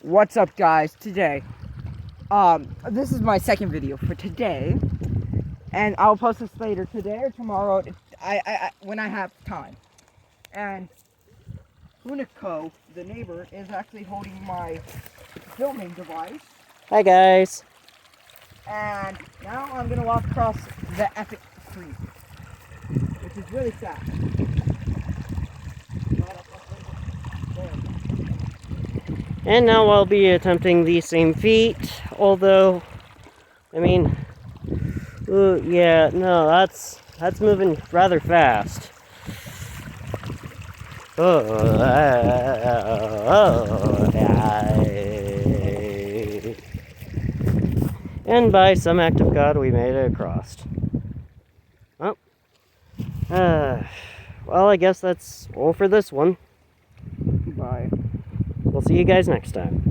What's up, guys? Today, this is my second video for today, and I'll post this later today or tomorrow. When I have time. And Unico, the neighbor, is actually holding my filming device. Hi guys. And now I'm gonna walk across the epic street, which is really sad. And now I'll be attempting the same feat, although, I mean, yeah, no, that's moving rather fast. And by some act of God, we made it across. Oh. Well, I guess that's all for this one. Bye. We'll see you guys next time.